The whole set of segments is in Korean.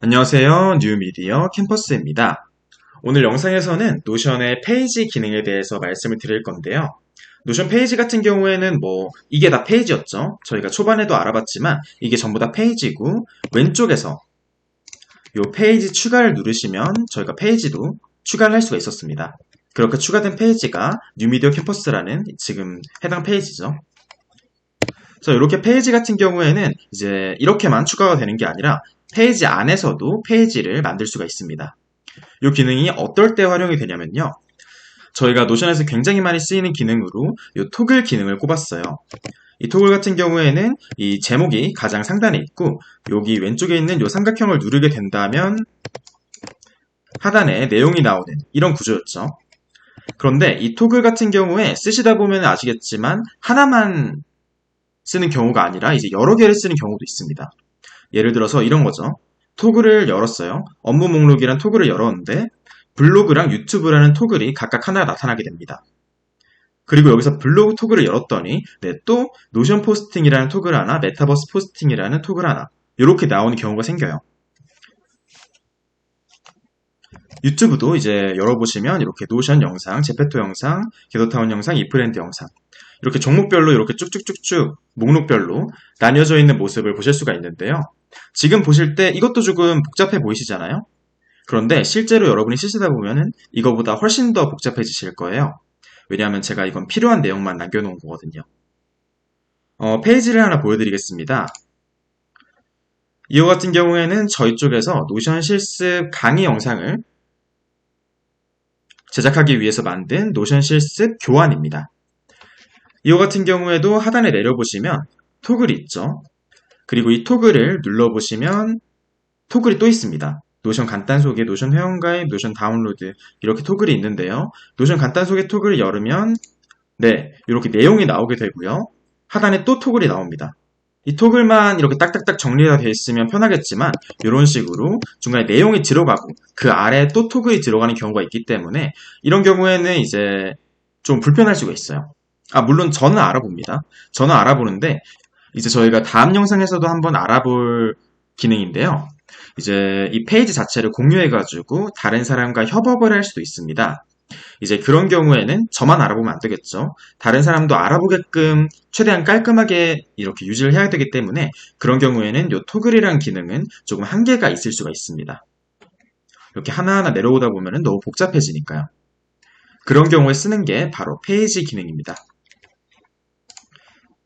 안녕하세요. 뉴미디어 캠퍼스입니다. 오늘 영상에서는 노션의 페이지 기능에 대해서 말씀을 드릴 건데요. 노션 페이지 같은 경우에는 이게 다 페이지였죠. 저희가 초반에도 알아봤지만 이게 전부 다 페이지고 왼쪽에서 이 페이지 추가를 누르시면 저희가 페이지도 추가를 할 수가 있었습니다. 그렇게 추가된 페이지가 뉴미디어 캠퍼스라는 지금 해당 페이지죠. 그래서 이렇게 페이지 같은 경우에는 이제 이렇게만 추가가 되는 게 아니라 페이지 안에서도 페이지를 만들 수가 있습니다. 이 기능이 어떨 때 활용이 되냐면요. 저희가 노션에서 굉장히 많이 쓰이는 기능으로 이 토글 기능을 꼽았어요. 이 토글 같은 경우에는 이 제목이 가장 상단에 있고 여기 왼쪽에 있는 이 삼각형을 누르게 된다면 하단에 내용이 나오는 이런 구조였죠. 그런데 이 토글 같은 경우에 쓰시다 보면 아시겠지만 하나만 쓰는 경우가 아니라 이제 여러 개를 쓰는 경우도 있습니다. 예를 들어서 이런 거죠. 토글을 열었어요. 업무 목록이란 토글을 열었는데 블로그랑 유튜브라는 토글이 각각 하나 나타나게 됩니다. 그리고 여기서 블로그 토글을 열었더니 또 노션 포스팅이라는 토글 하나, 메타버스 포스팅이라는 토글 하나 이렇게 나오는 경우가 생겨요. 유튜브도 이제 열어보시면 이렇게 노션 영상, 제페토 영상, 게더타운 영상, 이프랜드 영상 이렇게 종목별로 이렇게 쭉쭉쭉쭉 목록별로 나뉘어져 있는 모습을 보실 수가 있는데요. 지금 보실 때 이것도 조금 복잡해 보이시잖아요. 그런데 실제로 여러분이 쓰시다 보면은 이거보다 훨씬 더 복잡해지실 거예요. 왜냐하면 제가 이건 필요한 내용만 남겨놓은 거거든요. 페이지를 하나 보여드리겠습니다. 이와 같은 경우에는 저희 쪽에서 노션 실습 강의 영상을 제작하기 위해서 만든 노션 실습 교환입니다. 이와 같은 경우에도 하단에 내려보시면 토글이 있죠. 그리고 이 토글을 눌러보시면 토글이 또 있습니다. 노션 간단 소개, 노션 회원가입, 노션 다운로드 이렇게 토글이 있는데요. 노션 간단 소개 토글을 열으면 이렇게 내용이 나오게 되고요. 하단에 또 토글이 나옵니다. 이 토글만 이렇게 딱딱딱 정리가 되어 있으면 편하겠지만 이런 식으로 중간에 내용이 들어가고 그 아래에 또 토글이 들어가는 경우가 있기 때문에 이런 경우에는 이제 좀 불편할 수가 있어요. 물론 저는 알아봅니다. 저는 알아보는데 이제 저희가 다음 영상에서도 한번 알아볼 기능인데요. 이제 이 페이지 자체를 공유해가지고 다른 사람과 협업을 할 수도 있습니다. 이제 그런 경우에는 저만 알아보면 안 되겠죠. 다른 사람도 알아보게끔 최대한 깔끔하게 이렇게 유지를 해야 되기 때문에 그런 경우에는 이 토글이라는 기능은 조금 한계가 있을 수가 있습니다. 이렇게 하나하나 내려오다 보면 너무 복잡해지니까요. 그런 경우에 쓰는 게 바로 페이지 기능입니다.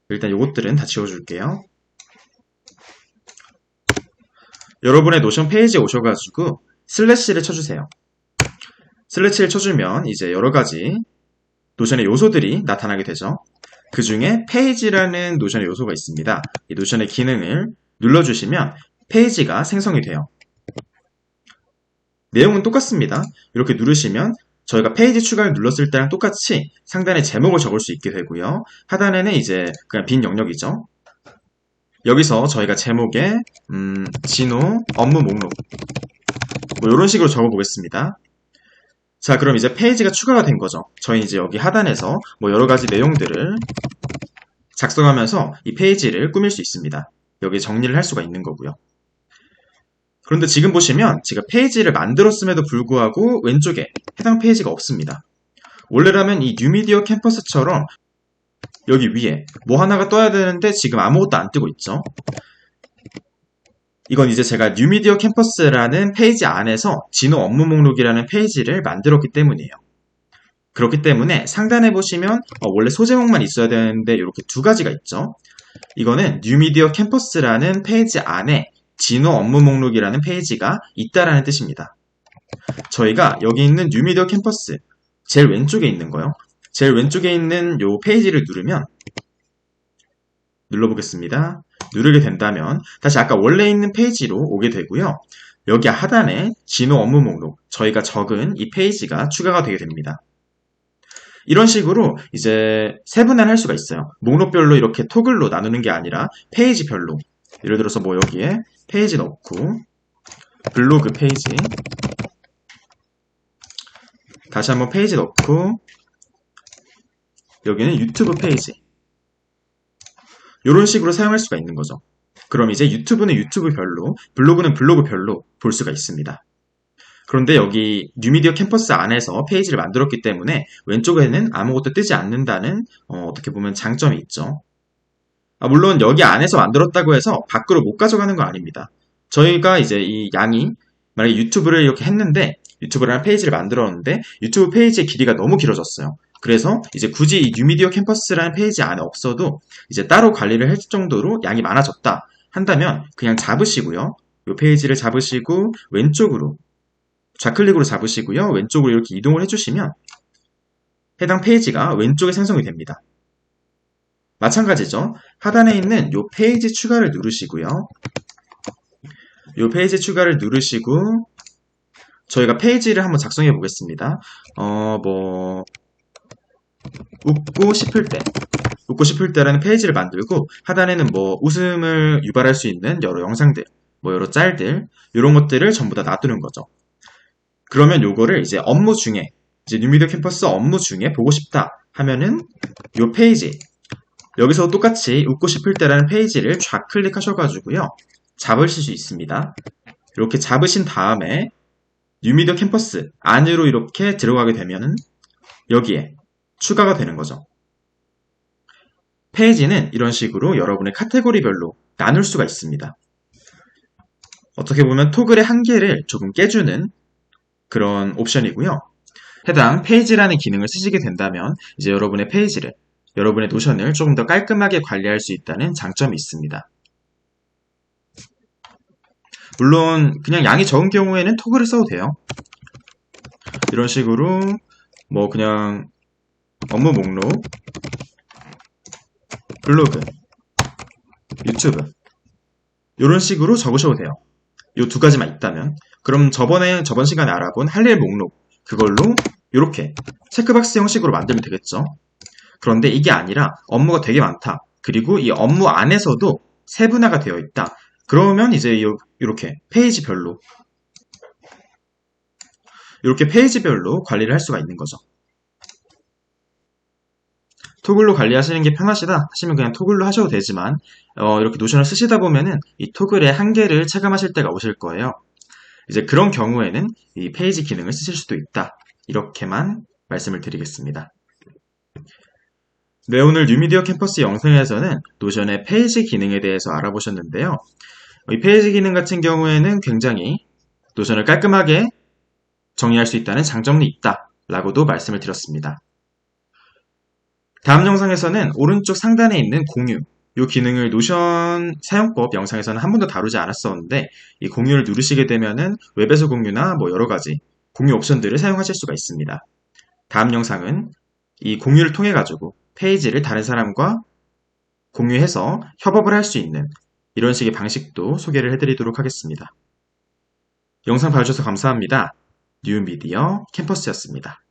일단 이것들은 다 지워줄게요. 여러분의 노션 페이지에 오셔가지고 슬래시를 쳐주세요. 슬래시를 쳐주면 이제 여러가지 노션의 요소들이 나타나게 되죠. 그 중에 페이지라는 노션의 요소가 있습니다. 이 노션의 기능을 눌러주시면 페이지가 생성이 돼요. 내용은 똑같습니다. 이렇게 누르시면 저희가 페이지 추가를 눌렀을 때랑 똑같이 상단에 제목을 적을 수 있게 되고요. 하단에는 이제 그냥 빈 영역이죠. 여기서 저희가 제목에 진호 업무 목록 이런 식으로 적어보겠습니다. 자, 그럼 이제 페이지가 추가가 된 거죠. 저희 이제 여기 하단에서 여러 가지 내용들을 작성하면서 이 페이지를 꾸밀 수 있습니다. 여기 정리를 할 수가 있는 거고요. 그런데 지금 보시면 제가 페이지를 만들었음에도 불구하고 왼쪽에 해당 페이지가 없습니다. 원래라면 이 뉴미디어 캠퍼스처럼 여기 위에 하나가 떠야 되는데 지금 아무것도 안 뜨고 있죠. 이건 이제 제가 뉴미디어 캠퍼스라는 페이지 안에서 진호 업무 목록이라는 페이지를 만들었기 때문이에요. 그렇기 때문에 상단에 보시면 원래 소제목만 있어야 되는데 이렇게 두 가지가 있죠. 이거는 뉴미디어 캠퍼스라는 페이지 안에 진호 업무 목록이라는 페이지가 있다라는 뜻입니다. 저희가 여기 있는 뉴미디어 캠퍼스 제일 왼쪽에 있는 거요. 제일 왼쪽에 있는 이 페이지를 누르면 눌러보겠습니다. 누르게 된다면 다시 아까 원래 있는 페이지로 오게 되고요. 여기 하단에 진호 업무 목록 저희가 적은 이 페이지가 추가가 되게 됩니다. 이런 식으로 이제 세분화할 수가 있어요. 목록별로 이렇게 토글로 나누는 게 아니라 페이지별로 예를 들어서 여기에 페이지 넣고 블로그 페이지 다시 한번 페이지 넣고 여기는 유튜브 페이지 이런 식으로 사용할 수가 있는 거죠. 그럼 이제 유튜브는 유튜브별로, 블로그는 블로그별로 볼 수가 있습니다. 그런데 여기 뉴미디어 캠퍼스 안에서 페이지를 만들었기 때문에 왼쪽에는 아무것도 뜨지 않는다는 어떻게 보면 장점이 있죠. 물론 여기 안에서 만들었다고 해서 밖으로 못 가져가는 건 아닙니다. 저희가 이제 이 양이 만약에 유튜브를 이렇게 했는데 유튜브라는 페이지를 만들었는데 유튜브 페이지의 길이가 너무 길어졌어요. 그래서 이제 굳이 이 뉴미디어 캠퍼스라는 페이지 안에 없어도 이제 따로 관리를 할 정도로 양이 많아졌다 한다면 그냥 잡으시고요. 이 페이지를 잡으시고 왼쪽으로 좌클릭으로 잡으시고요. 왼쪽으로 이렇게 이동을 해주시면 해당 페이지가 왼쪽에 생성이 됩니다. 마찬가지죠. 하단에 있는 이 페이지 추가를 누르시고요. 이 페이지 추가를 누르시고 저희가 페이지를 한번 작성해 보겠습니다. 웃고 싶을 때라는 페이지를 만들고 하단에는 웃음을 유발할 수 있는 여러 영상들, 여러 짤들 이런 것들을 전부 다 놔두는 거죠. 그러면 요거를 이제 업무 중에 이제 뉴미디어 캠퍼스 업무 중에 보고 싶다 하면은 요 페이지 여기서 똑같이 웃고 싶을 때라는 페이지를 좌클릭하셔가지고요. 잡으실 수 있습니다. 이렇게 잡으신 다음에 뉴미디어 캠퍼스 안으로 이렇게 들어가게 되면은 여기에 추가가 되는 거죠. 페이지는 이런 식으로 여러분의 카테고리별로 나눌 수가 있습니다. 어떻게 보면 토글의 한계를 조금 깨주는 그런 옵션이고요. 해당 페이지라는 기능을 쓰시게 된다면 이제 여러분의 페이지를, 여러분의 노션을 조금 더 깔끔하게 관리할 수 있다는 장점이 있습니다. 물론 그냥 양이 적은 경우에는 토글을 써도 돼요. 이런 식으로 그냥 업무 목록, 블로그, 유튜브 이런 식으로 적으셔도 돼요. 이 두 가지만 있다면. 그럼 저번 시간에 알아본 할 일 목록 그걸로 이렇게 체크박스 형식으로 만들면 되겠죠. 그런데 이게 아니라 업무가 되게 많다. 그리고 이 업무 안에서도 세분화가 되어 있다. 그러면 이제 이렇게 페이지별로 관리를 할 수가 있는 거죠. 토글로 관리하시는 게 편하시다 하시면 그냥 토글로 하셔도 되지만 이렇게 노션을 쓰시다 보면은 이 토글의 한계를 체감하실 때가 오실 거예요. 이제 그런 경우에는 이 페이지 기능을 쓰실 수도 있다. 이렇게만 말씀을 드리겠습니다. 네, 오늘 뉴미디어 캠퍼스 영상에서는 노션의 페이지 기능에 대해서 알아보셨는데요. 이 페이지 기능 같은 경우에는 굉장히 노션을 깔끔하게 정리할 수 있다는 장점이 있다 라고도 말씀을 드렸습니다. 다음 영상에서는 오른쪽 상단에 있는 공유, 이 기능을 노션 사용법 영상에서는 한 번도 다루지 않았었는데 이 공유를 누르시게 되면은 웹에서 공유나 여러 가지 공유 옵션들을 사용하실 수가 있습니다. 다음 영상은 이 공유를 통해 가지고 페이지를 다른 사람과 공유해서 협업을 할 수 있는 이런 식의 방식도 소개를 해드리도록 하겠습니다. 영상 봐주셔서 감사합니다. 뉴미디어 캠퍼스였습니다.